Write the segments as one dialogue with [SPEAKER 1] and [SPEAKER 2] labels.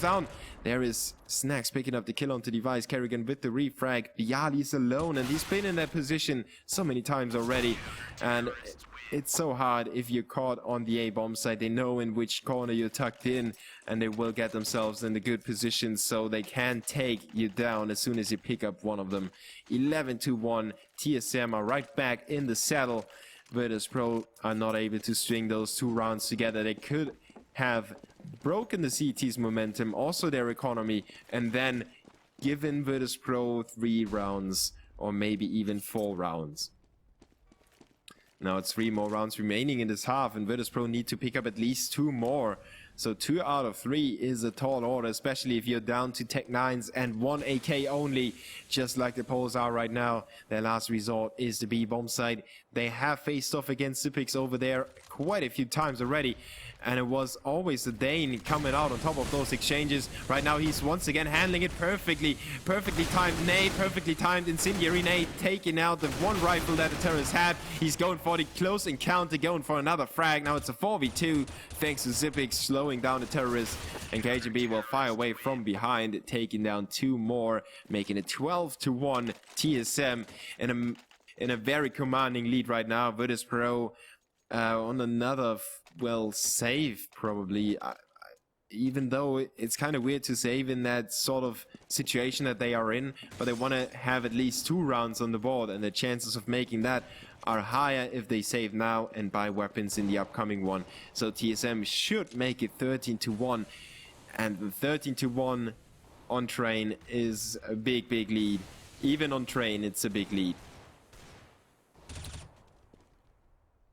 [SPEAKER 1] down. There is Snacks picking up the kill onto Device. Kerrigan with the refrag. Bialy's alone, and he's been in that position so many times already. And it's so hard if you're caught on the A bomb site. They know in which corner you're tucked in, and they will get themselves in the good position so they can take you down as soon as you pick up one of them. 11-1. TSM are right back in the saddle. Virtus.pro are not able to string those two rounds together. They could have broken the CT's momentum, also their economy, and then given Virtus.pro 3 rounds or maybe even 4 rounds. Now it's 3 more rounds remaining in this half, and Virtus.pro need to pick up at least 2 more. So 2 out of 3 is a tall order, especially if you're down to Tech 9s and 1 AK only, just like the Poles are right now. Their last resort is the B bomb site. They have faced off against Sipix over there quite a few times already, and it was always the Dane coming out on top of those exchanges. Right now he's once again handling it perfectly. Perfectly timed nade, perfectly timed incendiary nade, taking out the one rifle that the terrorist had. He's going for the close encounter, going for another frag. Now it's a 4v2 thanks to Zipix slowing down the terrorist, and KGB will fire away from behind, taking down 2 more, making it 12-1 TSM in a very commanding lead right now. Virtus.pro on another save probably, even though it's kind of weird to save in that sort of situation that they are in, but they want to have at least 2 rounds on the board, and the chances of making that are higher if they save now and buy weapons in the upcoming one. So TSM should make it 13-1, and the 13-1 on train is a big lead. Even on train it's a big lead.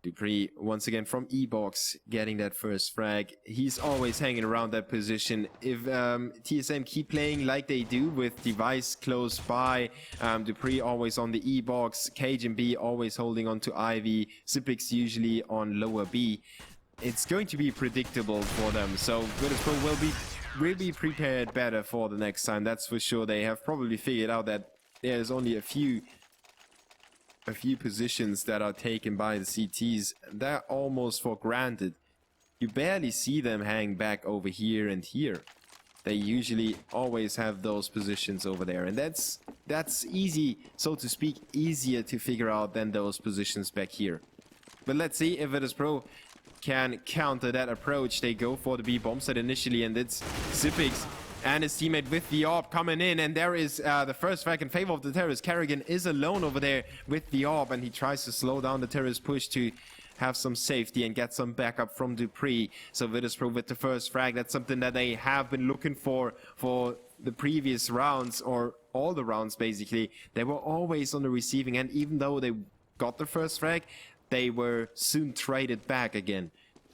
[SPEAKER 1] Dupree once again from E-Box getting that first frag. He's always hanging around that position. If TSM keep playing like they do with Device close by, Dupree always on the E-Box, Cajun B always holding on to Ivy, Zipix usually on lower B, it's going to be predictable for them. So Virtus.pro will be prepared better for the next time, that's for sure. They have probably figured out that there's only a few positions that are taken by the CTs. They're almost for granted. You barely see them hang back over here and here. They usually always have those positions over there, and that's easy, so to speak, easier to figure out than those positions back here. But let's see if Virtus.pro can counter that approach. They go for the B bomb set initially, and it's Zipix and his teammate with the AWP coming in, and there is the first frag in favor of the terrorist. Kerrigan is alone over there with the AWP, and he tries to slow down the terrorist push to have some safety and get some backup from Dupree. So Virtus.pro with the first frag, that's something that they have been looking for the previous rounds, or all the rounds basically. They were always on the receiving end. Even though they got the first frag, they were soon traded back again.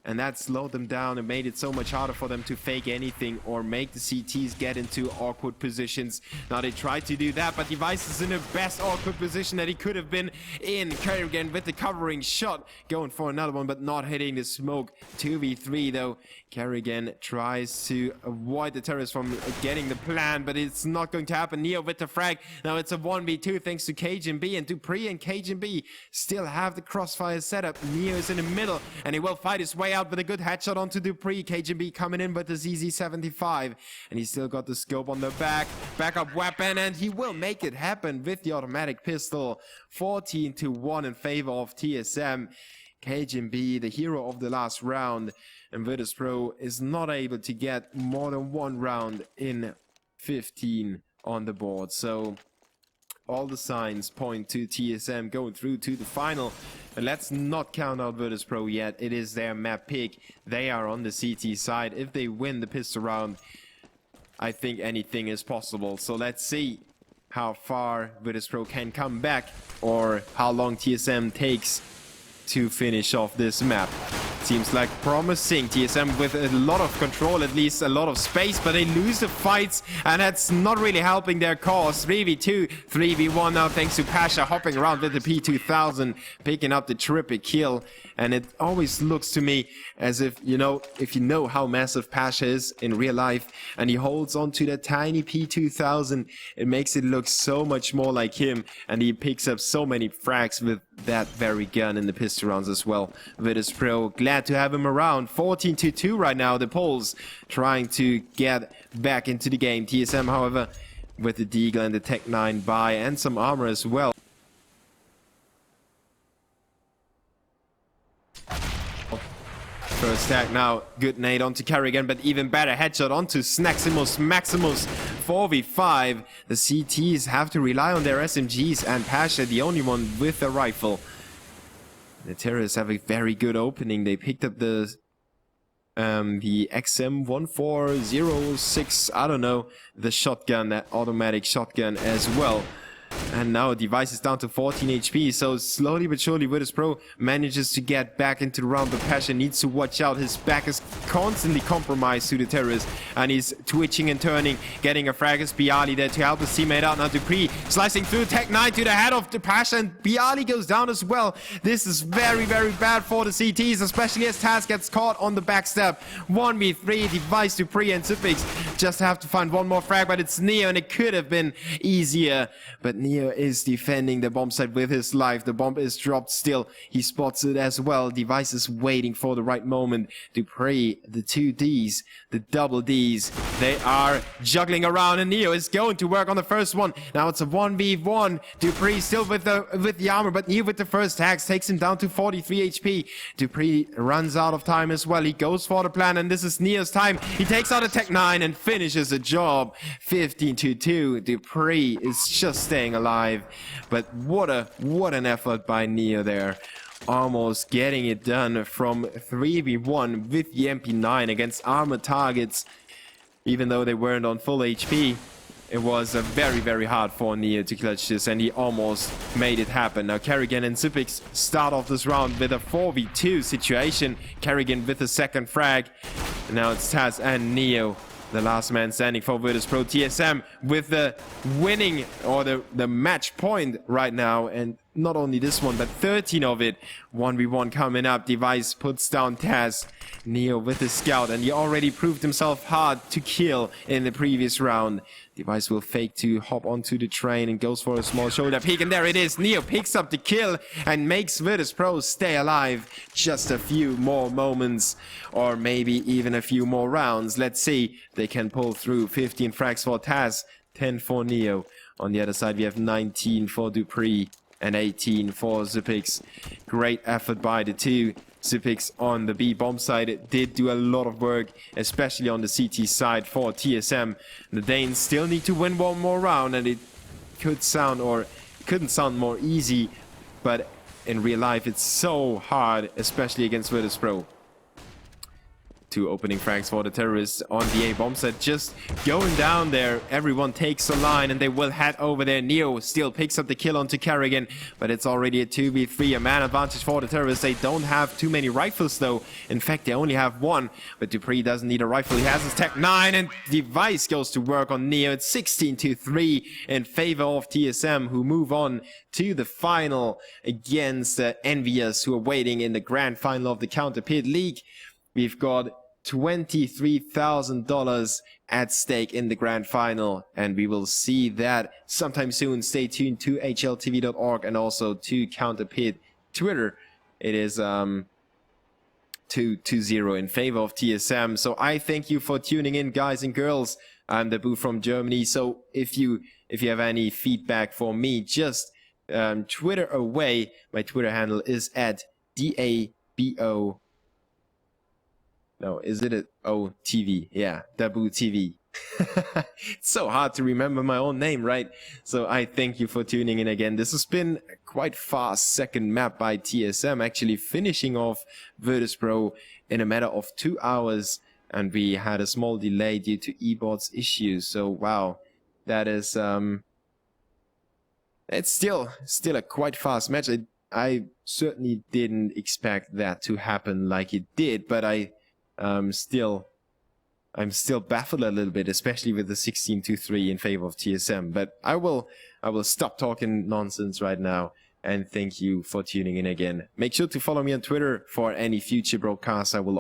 [SPEAKER 1] And that slowed them down and made it so much harder for them to fake anything or make the CTs get into awkward positions. Now they tried to do that, but Device is in the best awkward position that he could have been in. Kerrigan with the covering shot, going for another one, but not hitting the smoke. 2v3 though. Kerrigan tries to avoid the terrorists from getting the plan, but it's not going to happen. Neo with the frag. Now it's a 1v2 thanks to Cajun B, and Dupree and Cajun B still have the crossfire setup. Neo is in the middle, and he will fight his way out with a good headshot onto Dupree. Cajun B coming in with the ZZ75, and he's still got the scope on the backup weapon, and he will make it happen with the automatic pistol. 14-1 in favor of TSM. Cajun B, the hero of the last round, and Virtus.pro is not able to get more than 1 round in 15 on the board. So all the signs point to TSM going through to the final. And let's not count out Virtus.pro yet. It is their map pick. They are on the CT side. If they win the pistol round, I think anything is possible. So let's see how far Virtus.pro can come back, or how long TSM takes to finish off this map. Seems like promising. TSM with a lot of control, at least a lot of space, but they lose the fights, and that's not really helping their cause. 3v2, 3v1 now thanks to Pasha hopping around with the P2000, picking up the triple kill. And it always looks to me as if, if you know how massive Pasha is in real life, and he holds on to that tiny P2000, it makes it look so much more like him, and he picks up so many frags with that very gun in the pistol rounds as well. Virtus Pro, glad to have him around. 14-2 right now. The Poles trying to get back into the game. TSM, however, with the Deagle and the Tech 9 buy and some armor as well. First tag now, good nade onto Carrigan, but even better headshot onto Snaximus Maximus. 4v5. The CTs have to rely on their SMGs and Pasha, the only one with a rifle. The terrorists have a very good opening. They picked up the XM1406, I don't know, the shotgun, that automatic shotgun as well. And now Device is down to 14 HP, so slowly but surely Virtus Pro manages to get back into the round, but Pasha needs to watch out. His back is constantly compromised to the terrorists, and he's twitching and turning, getting a frag as Bialy there to help his teammate out. Now Dupree slicing through Tech 9 to the head of the Pasha, and Bialy goes down as well. This is very, very bad for the CTs, especially as Taz gets caught on the backstep. 1v3, Device, Dupree, and Zipix just have to find one more frag, but it's Neo, and it could have been easier, but Neo is defending the bomb site with his life. The bomb is dropped still. He spots it as well. Device is waiting for the right moment. Dupree, the 2 Ds, the double Ds, they are juggling around, and Neo is going to work on the first one. Now it's a 1v1. Dupree still with the armor, but Neo with the first tags takes him down to 43 HP. Dupree runs out of time as well. He goes for the plan, and this is Neo's time. He takes out a Tech 9 and finishes the job. 15-2. Dupree is just staying alive, but what an effort by Neo there, almost getting it done from 3v1 with the MP9 against armored targets. Even though they weren't on full HP, it was very, very hard for Neo to clutch this, and he almost made it happen. Now Carrigan and Zipix start off this round with a 4v2 situation. Carrigan with the second frag, and now it's Taz and Neo, the last man standing for Virtus Pro. TSM with the winning, or the match point right now, and not only this one, but 13 of it. 1v1 coming up. Device puts down Taz. Neo with the scout, and he already proved himself hard to kill in the previous round. Device will fake to hop onto the train and goes for a small shoulder peek, and there it is. Neo picks up the kill and makes Virtus Pro stay alive. Just a few more moments, or maybe even a few more rounds. Let's see if they can pull through. 15 frags for Taz, 10 for Neo. On the other side we have 19 for Dupree and 18 for Zipix. Great effort by the two. Zipix on the B bomb side, it did do a lot of work, especially on the CT side for TSM. The Danes still need to win one more round, and it could sound, or couldn't sound more easy, but in real life it's so hard, especially against Virtus Pro. 2 opening frags for the terrorists on the A bomb set, just going down there. Everyone takes a line and they will head over there. Neo still picks up the kill onto Carrigan, but it's already a 2v3, a man advantage for the terrorists. They don't have too many rifles though. In fact, they only have one, but Dupree doesn't need a rifle. He has his Tech 9, and Device goes to work on Neo. It's 16-3 in favor of TSM, who move on to the final against Envious, who are waiting in the grand final of the Counter Pit League. We've got $23,000 at stake in the grand final, and we will see that sometime soon. Stay tuned to hltv.org and also to Counterpit Twitter. It is 2-0 in favor of TSM. So I thank you for tuning in, guys and girls. I'm the Boo from Germany. So if you have any feedback for me, just Twitter away. My Twitter handle is at DABO. No, is it a OTV? Yeah, Dabu TV. It's so hard to remember my own name, right? So I thank you for tuning in again. This has been a quite fast second map by TSM, actually finishing off Virtus Pro in a matter of 2 hours, and we had a small delay due to eBots issues. So wow, that is it's still a quite fast match. I certainly didn't expect that to happen like it did, but I'm still baffled a little bit, especially with the 16-3 in favor of TSM. But I will stop talking nonsense right now, and thank you for tuning in again. Make sure to follow me on Twitter for any future broadcasts. I will